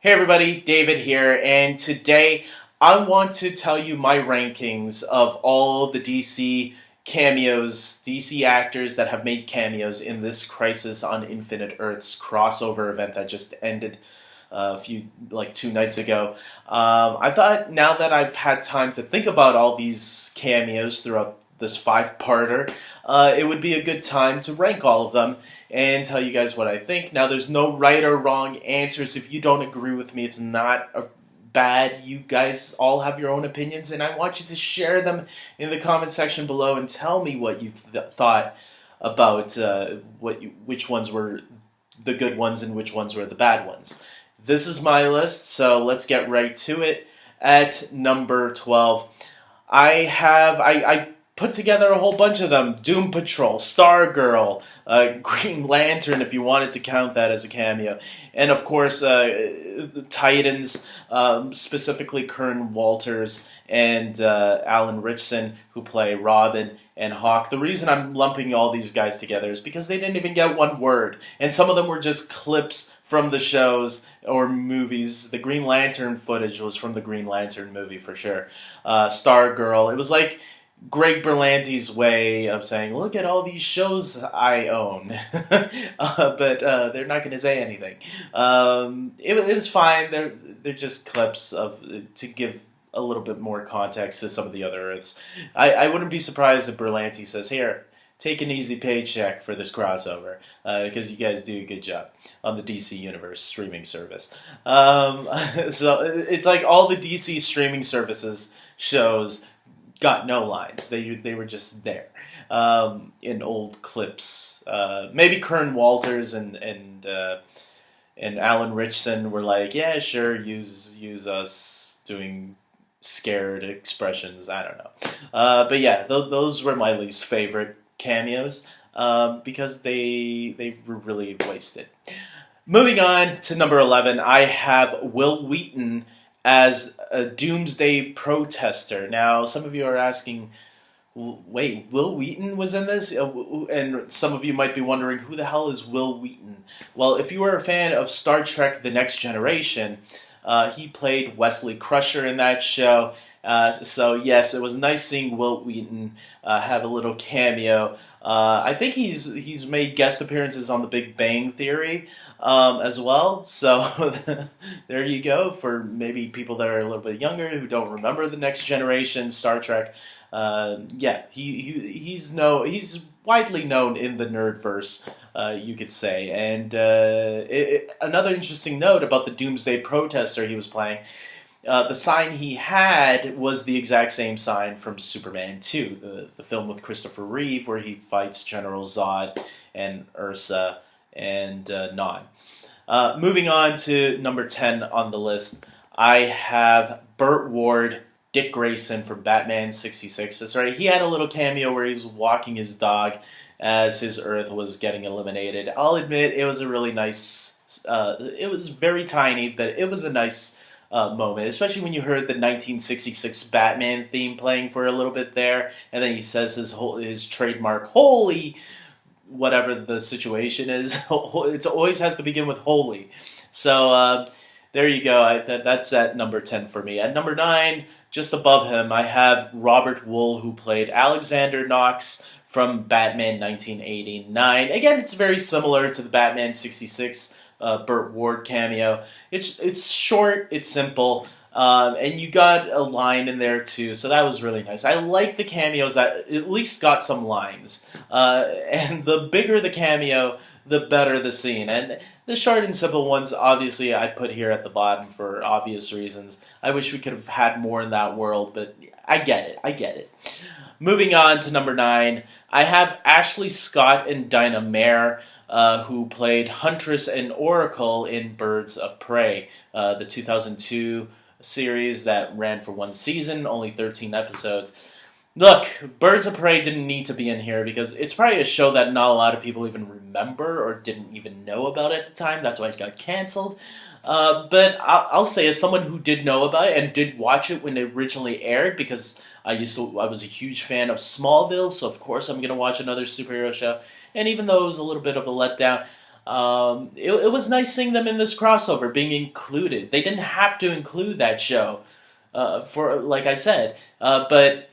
Hey everybody, David here, and today I want to tell you my rankings of all the DC actors that have made cameos in this Crisis on Infinite Earths crossover event that just ended like 2 nights ago. I thought now that I've had time to think about all these cameos throughout this five-parter, it would be a good time to rank all of them and tell you guys what I think. Now, there's no right or wrong answers. If you don't agree with me, it's not bad. You guys all have your own opinions, and I want you to share them in the comment section below and tell me what you thought about which ones were the good ones and which ones were the bad ones. This is my list, so let's get right to it. At number 12, I put together a whole bunch of them. Doom Patrol, Stargirl, Green Lantern, if you wanted to count that as a cameo. And of course, the Titans, specifically Kern Walters and Alan Ritchson, who play Robin and Hawk. The reason I'm lumping all these guys together is because they didn't even get one word. And some of them were just clips from the shows or movies. The Green Lantern footage was from the Green Lantern movie for sure. Stargirl, it was like Greg Berlanti's way of saying, look at all these shows I own. But they're not going to say anything. It was fine. They're just clips to give a little bit more context to some of the other Earths. I wouldn't be surprised if Berlanti says, here, take an easy paycheck for this crossover, because you guys do a good job on the DC Universe streaming service. So it's like all the DC streaming services shows got no lines. They were just there in old clips. Maybe Kern Walters and Alan Ritchson were like, yeah, sure, use us doing scared expressions. I don't know. But yeah, those were my least favorite cameos because they were really wasted. Moving on to number 11, I have Will Wheaton as a doomsday protester. Now, some of you are asking, wait, Will Wheaton was in this? And some of you might be wondering, who the hell is Will Wheaton? Well, if you were a fan of Star Trek The Next Generation, he played Wesley Crusher in that show. So yes, it was nice seeing Will Wheaton have a little cameo. I think he's made guest appearances on The Big Bang Theory as well. So there you go for maybe people that are a little bit younger who don't remember The Next Generation Star Trek. Yeah, he's widely known in the nerdverse, you could say. And another interesting note about the Doomsday Protester he was playing. The sign he had was the exact same sign from Superman 2, the film with Christopher Reeve, where he fights General Zod and Ursa and Non. Moving on to number 10 on the list, I have Burt Ward, Dick Grayson from Batman 66. That's right, he had a little cameo where he was walking his dog as his Earth was getting eliminated. I'll admit, it was a really nice, it was very tiny, but it was a nice moment, especially when you heard the 1966 Batman theme playing for a little bit there, and then he says his trademark, holy, whatever the situation is. It always has to begin with holy. So there you go. That's at number 10 for me. At number 9, just above him, I have Robert Wool, who played Alexander Knox from Batman 1989. Again, it's very similar to the Batman 66 Burt Ward cameo. It's short, it's simple, and you got a line in there too, so that was really nice. I like the cameos that at least got some lines, and the bigger the cameo, the better the scene. And the short and simple ones, obviously, I put here at the bottom for obvious reasons. I wish we could have had more in that world, but I get it. Moving on to number 9, I have Ashley Scott and Dinah Mare, who played Huntress and Oracle in Birds of Prey, the 2002 series that ran for one season, only 13 episodes. Look, Birds of Prey didn't need to be in here because it's probably a show that not a lot of people even remember or didn't even know about at the time. That's why it got canceled. But I'll say, as someone who did know about it and did watch it when it originally aired, because I was a huge fan of Smallville, so of course I'm going to watch another superhero show. And even though it was a little bit of a letdown, It was nice seeing them in this crossover, being included. They didn't have to include that show, for like I said, but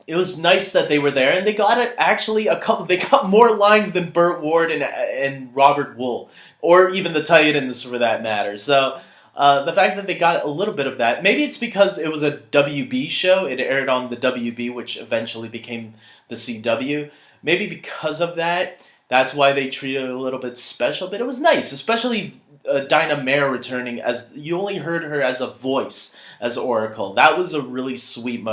it was nice that they were there, and they got it actually a couple. They got more lines than Burt Ward and Robert Wool, or even the Titans for that matter. So the fact that they got a little bit of that, maybe it's because it was a WB show. It aired on the WB, which eventually became the CW. Maybe because of that, that's why they treated it a little bit special. But it was nice, especially Dinah Mare returning, as you only heard her as a voice as Oracle. That was a really sweet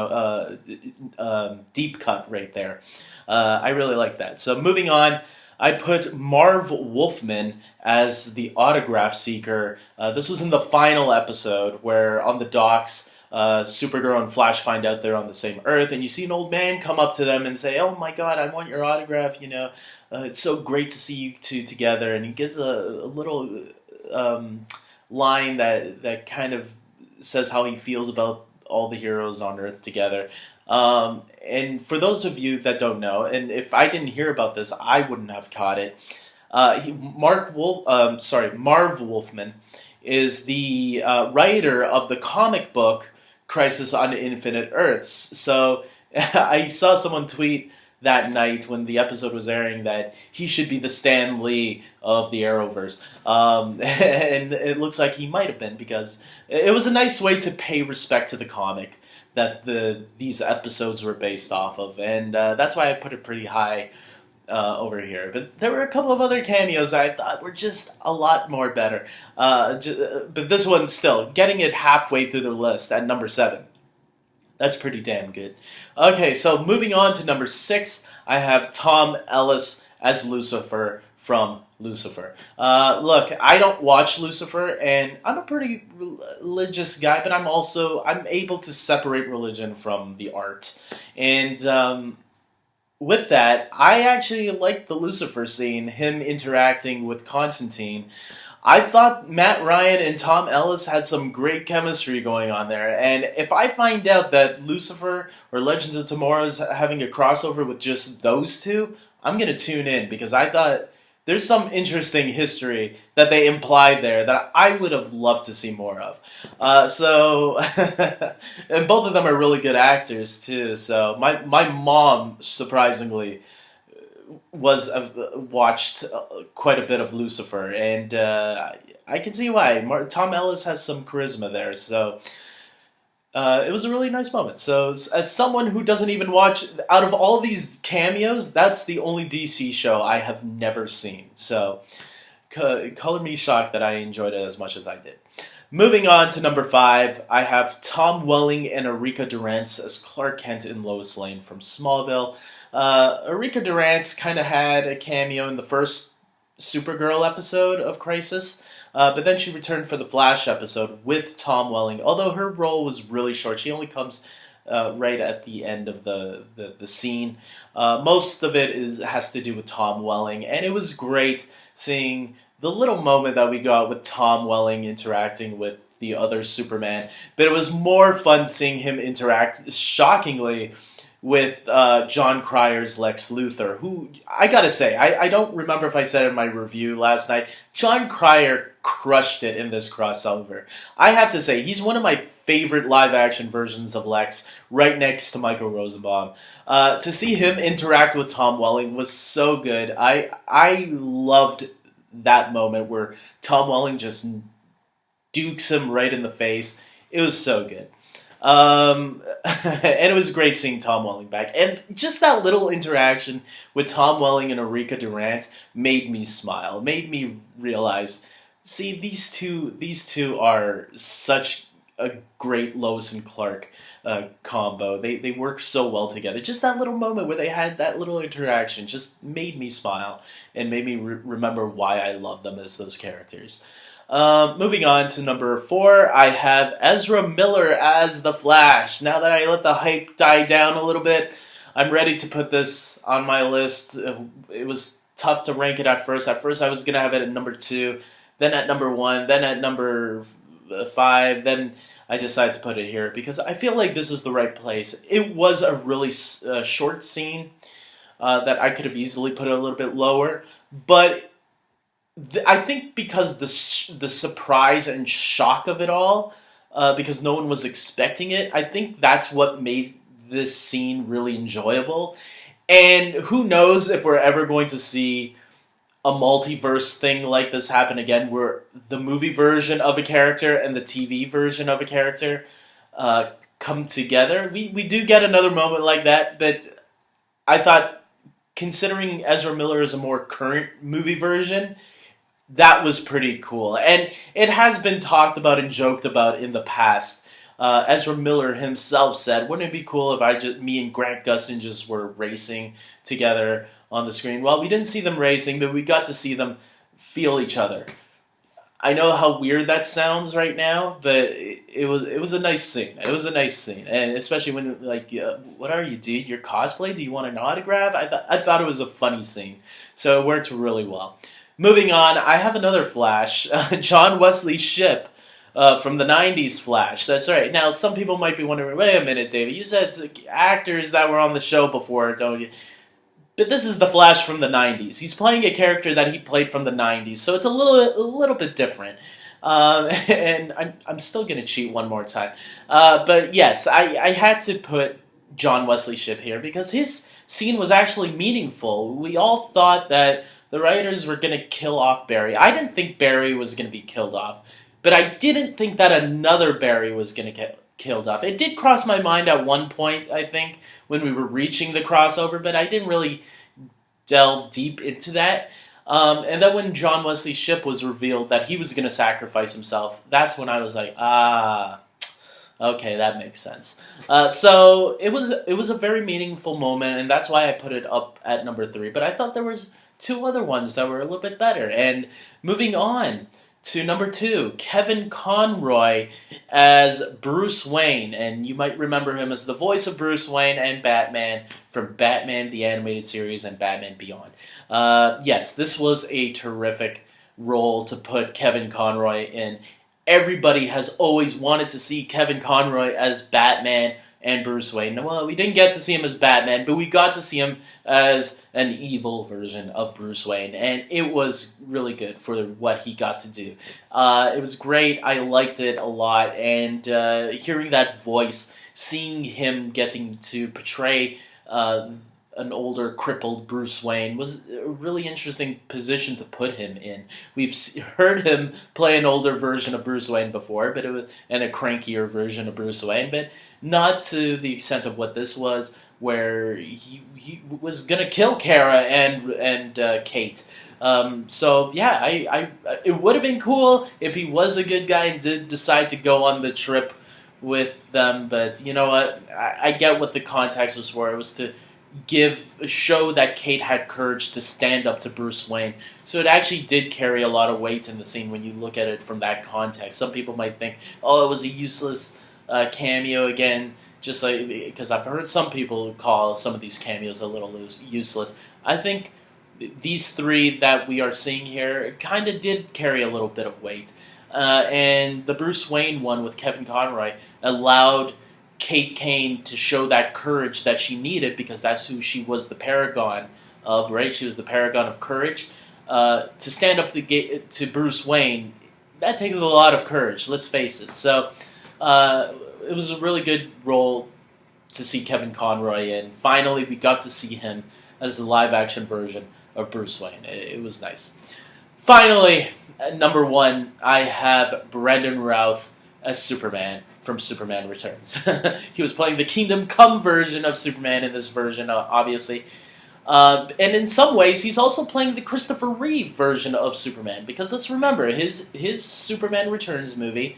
deep cut right there. I really like that. So moving on, I put Marv Wolfman as the autograph seeker. This was in the final episode where on the docks, Supergirl and Flash find out they're on the same Earth, and you see an old man come up to them and say, "Oh my God, I want your autograph. It's so great to see you two together." And he gives a little line that kind of says how he feels about all the heroes on Earth together. And for those of you that don't know, and if I didn't hear about this, I wouldn't have caught it. Marv Wolfman is the writer of the comic book Crisis on Infinite Earths. So I saw someone tweet that night when the episode was airing that he should be the Stan Lee of the Arrowverse. And it looks like he might have been, because it was a nice way to pay respect to the comic that these episodes were based off of. And that's why I put it pretty high over here. But there were a couple of other cameos that I thought were just a lot more better. But this one still, getting it halfway through the list at number 7. That's pretty damn good. Okay, so moving on to number 6, I have Tom Ellis as Lucifer from Lucifer. Look, I don't watch Lucifer, and I'm a pretty religious guy, but I'm able to separate religion from the art. And with that, I actually like the Lucifer scene, him interacting with Constantine. I thought Matt Ryan and Tom Ellis had some great chemistry going on there, and if I find out that Lucifer or Legends of Tomorrow is having a crossover with just those two, I'm going to tune in, because I thought there's some interesting history that they implied there that I would have loved to see more of. And both of them are really good actors too, so my mom, surprisingly, was watched quite a bit of Lucifer, and I can see why. Tom Ellis has some charisma there, so it was a really nice moment. So as someone who doesn't even watch, out of all these cameos, that's the only DC show I have never seen. So color me shocked that I enjoyed it as much as I did. Moving on to number 5, I have Tom Welling and Erika Durance as Clark Kent and Lois Lane from Smallville. Erika Durance kind of had a cameo in the first Supergirl episode of Crisis, but then she returned for the Flash episode with Tom Welling, although her role was really short. She only comes right at the end of the scene. Most of it has to do with Tom Welling, and it was great seeing the little moment that we got with Tom Welling interacting with the other Superman, but it was more fun seeing him interact, shockingly, with John Cryer's Lex Luthor, who, I gotta say, I don't remember if I said it in my review last night, John Cryer crushed it in this crossover. I have to say, he's one of my favorite live-action versions of Lex, right next to Michael Rosenbaum. To see him interact with Tom Welling was so good. I loved that moment where Tom Welling just dukes him right in the face. It was so good. And it was great seeing Tom Welling back. And just that little interaction with Tom Welling and Erika Durance made me smile, made me realize, see, these two are such a great Lois and Clark combo. They work so well together. Just that little moment where they had that little interaction just made me smile and made me remember why I love them as those characters. Moving on to number 4, I have Ezra Miller as the Flash. Now that I let the hype die down a little bit, I'm ready to put this on my list. It was tough to rank it at first. At first I was going to have it at number 2, then at number 1, then at number 5, then I decided to put it here because I feel like this is the right place. It was a really short scene that I could have easily put it a little bit lower, but I think because the surprise and shock of it all, because no one was expecting it. I think that's what made this scene really enjoyable. And who knows if we're ever going to see a multiverse thing like this happen again, where the movie version of a character and the TV version of a character come together. We do get another moment like that, but I thought, considering Ezra Miller is a more current movie version, that was pretty cool. And it has been talked about and joked about in the past. Ezra Miller himself said, "Wouldn't it be cool if me and Grant Gustin just were racing together on the screen?" Well, we didn't see them racing, but we got to see them feel each other. I know how weird that sounds right now, but it was a nice scene. It was a nice scene, and especially when like, what are you, dude? Your cosplay? Do you want an autograph? I thought it was a funny scene, so it worked really well. Moving on, I have another Flash, John Wesley Shipp. From the 90s Flash. That's right. Now, some people might be wondering, wait a minute, David, you said it's actors that were on the show before, don't you? But this is the Flash from the 90s. He's playing a character that he played from the 90s, so it's a little bit different. And I'm still going to cheat one more time. But yes, I had to put John Wesley Shipp here because his scene was actually meaningful. We all thought that the writers were going to kill off Barry. I didn't think Barry was going to be killed off. But I didn't think that another Barry was going to get killed off. It did cross my mind at one point, I think, when we were reaching the crossover, but I didn't really delve deep into that. And then when John Wesley Shipp was revealed that he was going to sacrifice himself, that's when I was like, okay, that makes sense. So it was a very meaningful moment, and that's why I put it up at number 3. But I thought there was two other ones that were a little bit better. And moving on to number 2, Kevin Conroy as Bruce Wayne. And you might remember him as the voice of Bruce Wayne and Batman from Batman the Animated Series and Batman Beyond. Yes, this was a terrific role to put Kevin Conroy in. Everybody has always wanted to see Kevin Conroy as Batman and Bruce Wayne. Well, we didn't get to see him as Batman, but we got to see him as an evil version of Bruce Wayne, and it was really good for what he got to do. It was great. I liked it a lot, and hearing that voice, seeing him getting to portray an older, crippled Bruce Wayne was a really interesting position to put him in. We've heard him play an older version of Bruce Wayne before, but and a crankier version of Bruce Wayne, but not to the extent of what this was, where he was gonna kill Kara and Kate. So yeah, I it would have been cool if he was a good guy and did decide to go on the trip with them, but you know what? I get what the context was for. It was to show that Kate had courage to stand up to Bruce Wayne. So it actually did carry a lot of weight in the scene when you look at it from that context. Some people might think, oh, it was a useless cameo again, just like, because I've heard some people call some of these cameos a little useless. I think these 3 that we are seeing here kind of did carry a little bit of weight. And the Bruce Wayne one with Kevin Conroy allowed Kate Kane to show that courage that she needed, because that's who she was the paragon of, right? She was the paragon of courage. To stand up to Bruce Wayne, that takes a lot of courage, let's face it. So it was a really good role to see Kevin Conroy in. Finally, we got to see him as the live-action version of Bruce Wayne. It was nice. Finally, at number 1, I have Brendan Routh as Superman from Superman Returns. He was playing the Kingdom Come version of Superman in this version, obviously. And in some ways, he's also playing the Christopher Reeve version of Superman. Because let's remember, his Superman Returns movie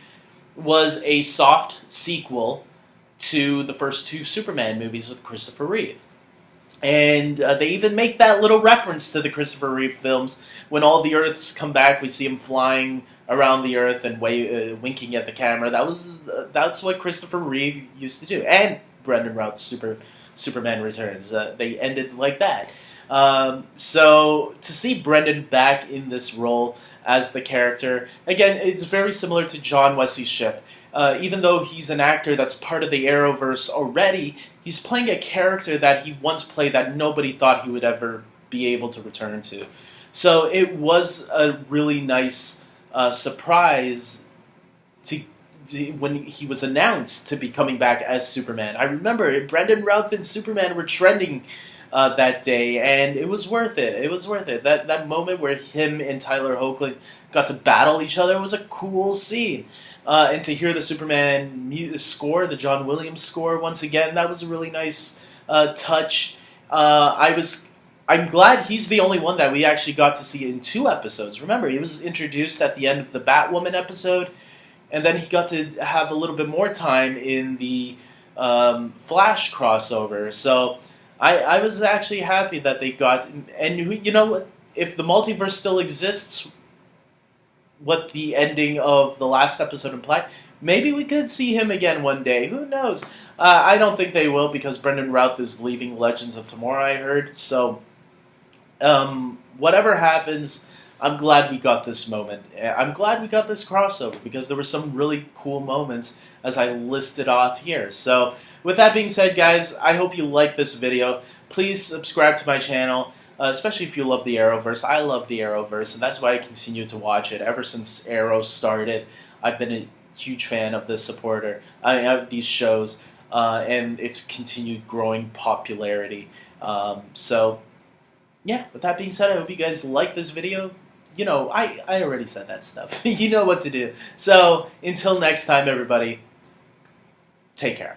was a soft sequel to the first 2 Superman movies with Christopher Reeve. And they even make that little reference to the Christopher Reeve films. When all the Earths come back, we see him flying around the Earth and winking at the camera. That's what Christopher Reeve used to do. And Brendan Routh's Superman Returns. They ended like that. So to see Brendan back in this role as the character, again, it's very similar to John Wesley Shipp. Even though he's an actor that's part of the Arrowverse already, he's playing a character that he once played that nobody thought he would ever be able to return to. So it was a really nice surprise to, when he was announced to be coming back as Superman. I remember Brendan Routh and Superman were trending that day, and it was worth it. It was worth it. That moment where him and Tyler Hoechlin got to battle each other was a cool scene. And to hear the Superman score, the John Williams score once again, that was a really nice touch. I'm glad he's the only one that we actually got to see in 2 episodes. Remember, he was introduced at the end of the Batwoman episode, and then he got to have a little bit more time in the Flash crossover. So I was actually happy that they got... And you know what? If the multiverse still exists, what the ending of the last episode implied, maybe we could see him again one day. Who knows? I don't think they will, because Brendan Routh is leaving Legends of Tomorrow, I heard. So, whatever happens, I'm glad we got this moment. I'm glad we got this crossover, because there were some really cool moments as I listed off here. So, with that being said, guys, I hope you liked this video. Please subscribe to my channel. Especially if you love the Arrowverse. I love the Arrowverse, and that's why I continue to watch it. Ever since Arrow started, I've been a huge fan of this supporter. I have these shows, and it's continued growing popularity. So, yeah, with that being said, I hope you guys like this video. You know, I already said that stuff. You know what to do. So, until next time, everybody, take care.